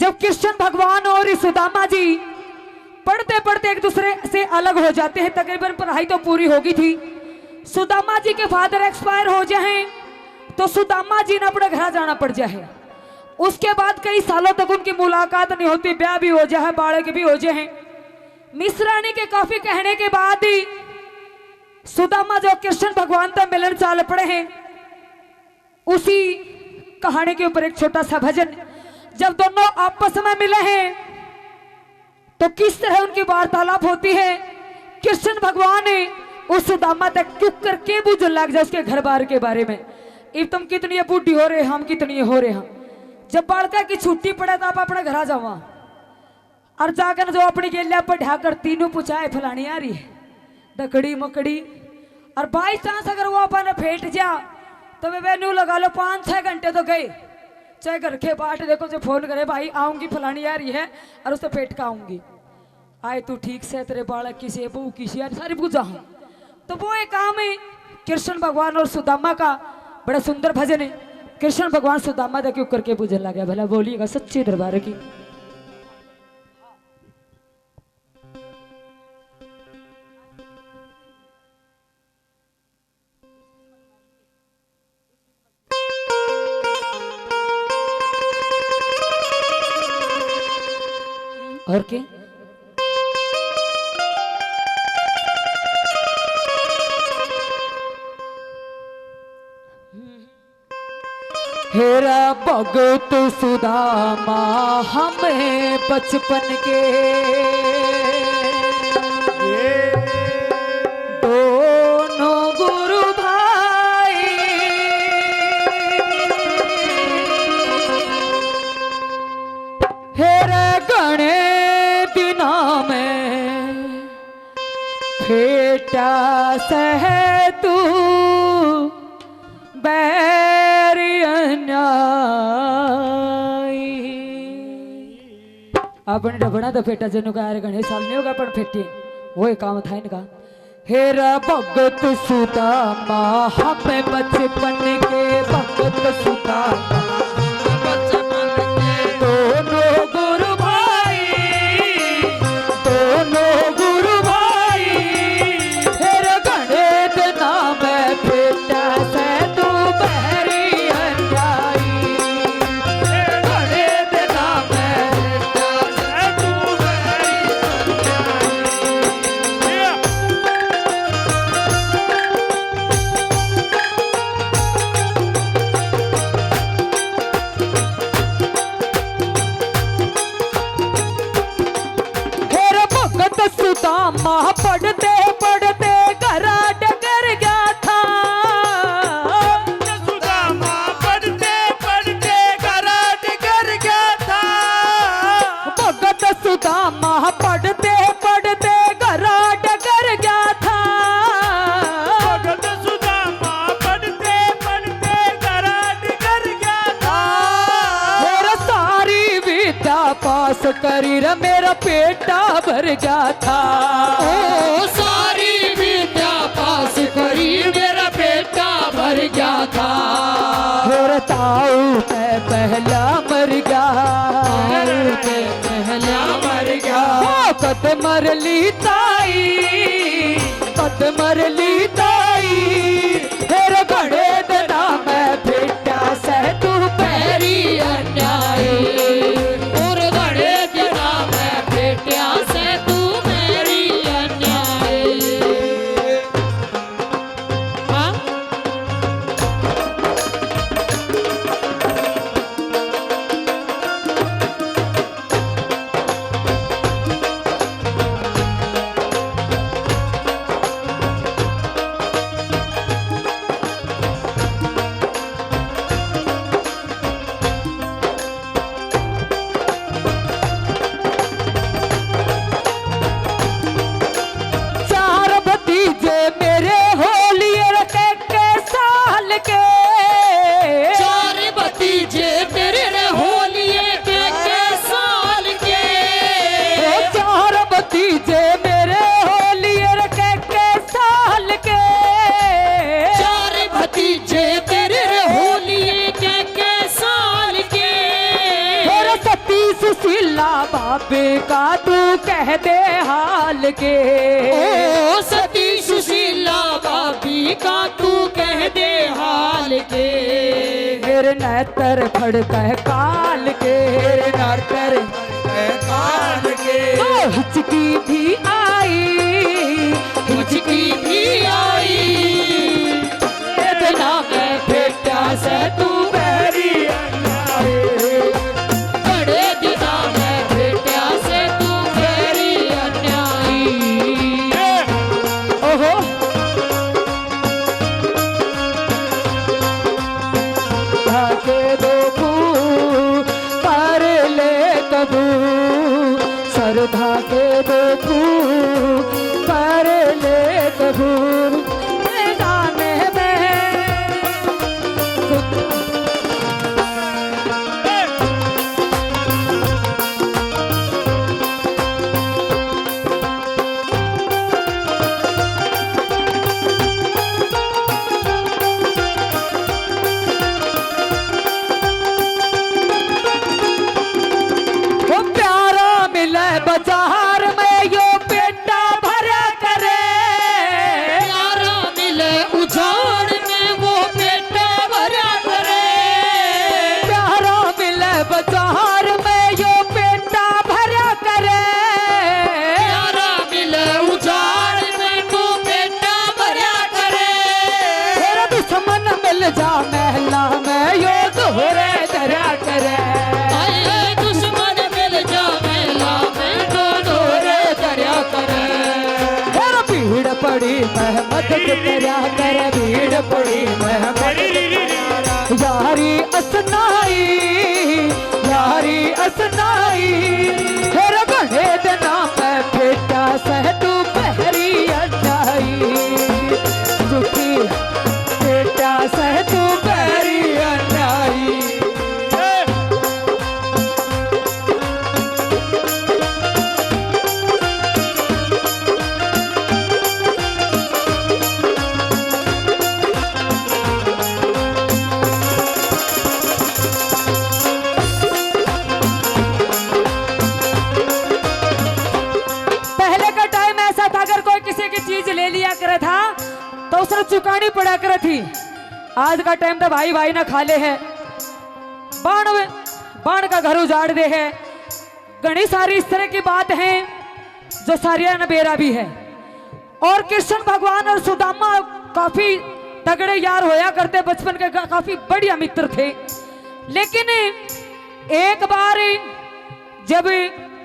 जब कृष्ण भगवान और सुदामा जी पढ़ते पढ़ते एक दूसरे से अलग हो जाते हैं, तकरीबन पढ़ाई तो पूरी होगी थी, सुदामा जी के फादर एक्सपायर हो जाए तो सुदामा जी ने अपने घर जाना पड़ जाए। उसके बाद कई सालों तक उनकी मुलाकात नहीं होती, ब्याह भी हो जाए, बालक भी हो जाए। मिश्रानी के काफी कहने के बाद ही सुदामा जो कृष्ण भगवान तक मिलन चाल पड़े हैं। उसी कहानी के ऊपर एक छोटा सा भजन, जब दोनों आपस में मिले हैं तो किस तरह उनकी वार्तालाप होती है। कृष्ण भगवान ने उस सुदामा तक चुप करके बुझन लग जाए उसके घर बार के बारे में। इब तुम कितनी बूढ़ी हो रहे, हम कितनी हो रहे हैं। जब बालका की छुट्टी पड़े तो आप अपने घर आ जावा और जाकर जो अपनी गेलिया पर ढाकर तीनों पूछाए फलानी आ रही है दकड़ी मकड़ी। और बाई चांस अगर वो अपन फेंट जा तो वे न्यू लगा लो 5-6 घंटे तो गए, चाहे घर के बाट देखो जो फोन करे भाई आऊंगी फलानी आ रही है और उससे फेंट का आऊंगी। आए तू ठीक से, तेरे बालक की से बहू की से सारी पूजा हूँ। तो वो एक काम है कृष्ण भगवान और सुदामा का, बड़ा सुंदर भजन है। कृष्ण भगवान सुदामा तक क्यों करके पूजन लगा, भला बोलिएगा सच्चे दरबार की। और के हेरा भगत सुदामा हमें बचपन के दोनों गुरु भाई। हेरा गणे दिना में फेटा सह तू अपन डबना तो फेटा जनु का यार गणेश साल नहीं होगा पर फेटे वो एक काम था इनका। हेरा भगत सुदामा हमें बचपन के भगत सुदामा बचपन के दोनों गुरु भाई, दोनों गुरु भाई। हेरा गणेश नाम फेटा से तू बहरी अन्याई, गणेश नाम सुदामा पढ़ते पढ़ते घरा डगर गया था। सुदामा पढ़ते पढ़ते घरा डगर गया था। भगत सुदामा पढ़ते पढ़ते घरा डगर गया था। भगत सुदामा पढ़ते पढ़ते घरा डगर गया था। मेरा सारी विद्या पास करी रे मेरा पेटा भर गया था। ओ सारी विद्या पास करी मेरा पेटा भर गया था। फिर ताऊ मैं पहला मर गया, पहला मर गया। कद मर ली ताई, कद मर ली ताई। फिर बड़े दिना मैं बेटा सह तू पैरी अन्यायी, और बड़े दिना मैं बेटिया से तू मेरी अन्यायी। हाँ सुशीला बाबे का तू कह दे हाल के। ओ सती सुशीला भाभी का तू कह दे हाल के। मेरे नेत्र फड़क काल के, नेत्र काल के तो हिचकी भी आई, हिचकी भी आई। इतना मैं बेटा से तू बहरी अन्नाई। बड़े दिना में बेटा से तू मेरी अन्यायी। ओहो धाके दो फूल पर ले कबू, सरधा के दो फूल पर ले कबू। गाने में वो प्यारा मिले बाजार में यो पेटा भरा करे। प्यारा मिले उजाड़ में वो बेटा भरा करे। प्यारा मिले बाजार में यो पेटा भरा करे। प्यारा मिले उजाड़ में वो बेटा भरा करे। तेरा दुश्मन मिल जा महला में यो दोहरे धरा करे। आए दुश्मन मिल जा मेला में दोनों रे दरिया करे। तेरा भीड़ पड़ी महमद तेरा कर, भीड़ पड़ी महमद यारी असनाई, यारी असनाई। फिर बड़े दिना में बेटा सह तू बहरी अन्नाई। दुखी बेटा सह तू बहरी अन्नाई। पहले का टाइम ऐसा था, अगर कोई किसी की चीज ले लिया करे था तो उसने चुकानी पड़ा करे थी। आज का टाइम तो भाई भाई ना खाले है, बाण बाण का घर उजाड़ दे है। घनी सारी इस तरह की बात है जो सारिया नबेरा भी है। और कृष्ण भगवान और सुदामा काफी तगड़े यार होया करते, बचपन के काफी बढ़िया मित्र थे। लेकिन एक बार जब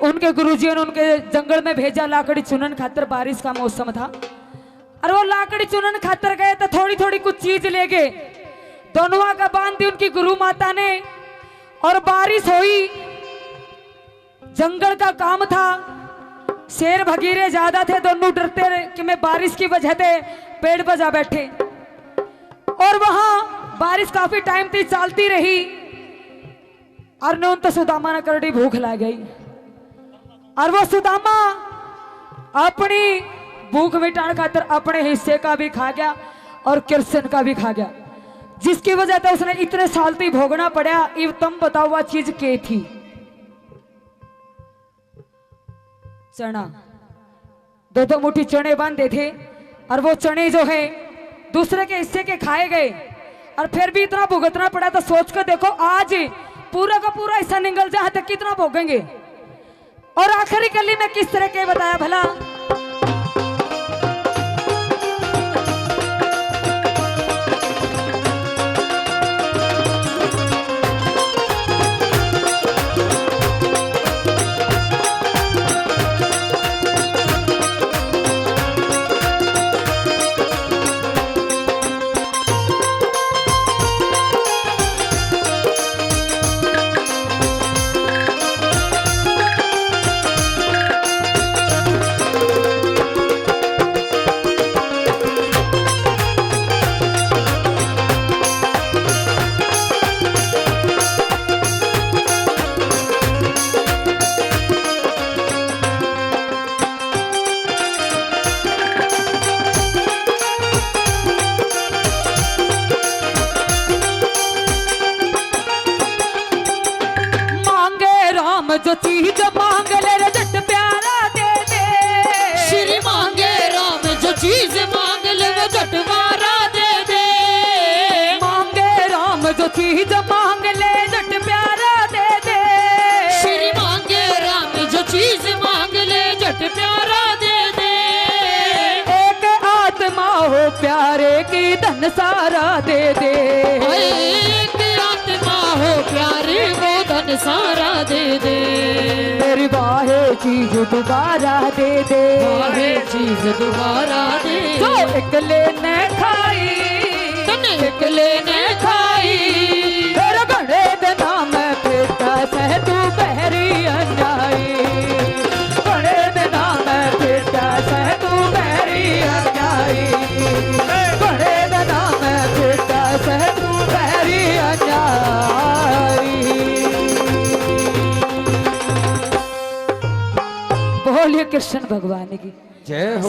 उनके गुरुजी ने उनके जंगल में भेजा लाकड़ी चुनन खातर, बारिश का मौसम था और वो लाकड़ी चुनन खातर गए तो थोड़ी थोड़ी कुछ चीज ले गए। दोनों का बांध दी उनकी गुरु माता ने और बारिश हुई। जंगल का काम था, शेर भगीरे ज्यादा थे, दोनों डरते कि मैं बारिश की वजह से पेड़ पर जा बैठे। और वहां बारिश काफी टाइम तक चलती रही और न तो सुदामा ने करड़ी भूख लग गई और वो सुदामा अपनी भूख मिटाने खातर अपने हिस्से का भी खा गया और कृष्ण का भी खा गया, जिसकी वजह से उसने इतने साल तक भोगना पड़ा। इव तुम बताओ वह चीज क्या थी? चना। दो दो मुट्ठी चने बांधे थे और वो चने जो है दूसरे के हिस्से के खाए गए और फिर भी इतना भुगतना पड़ा। तो सोच कर देखो, आज पूरा का पूरा हिस्सा निकल जाए तक कितना भोगेंगे। और आखिरी कली में किस तरह के बताया भला? जो चीज मांग ले रे झट प्यारा दे दे। श्री मांगे राम जो चीज मांग ले वो झट मारा दे दे। मांगे राम जो चीज मांग ले झट प्यारा दे दे। श्री मांगे राम जो चीज मांग ले झट प्यारा दे दे। एक आत्मा हो प्यारे की धन सारा दे दे। एक आत्मा हो प्यारे वो धन सारा दे दे। मेरी वाहे चीज दोबारा दे दे। वाहे चीज दोबारा दे जो एकले ने खाई तने एकले ने खाई। तेरे घड़े दे नाम पेटा सह तू बहरी अंजाई। घड़े दे नाम पेटा सह तू बहरी अंजाई। घड़े दे नाम पेटा सह तू बहरी अंजाई। बोलिए कृष्ण भगवान की जय हो।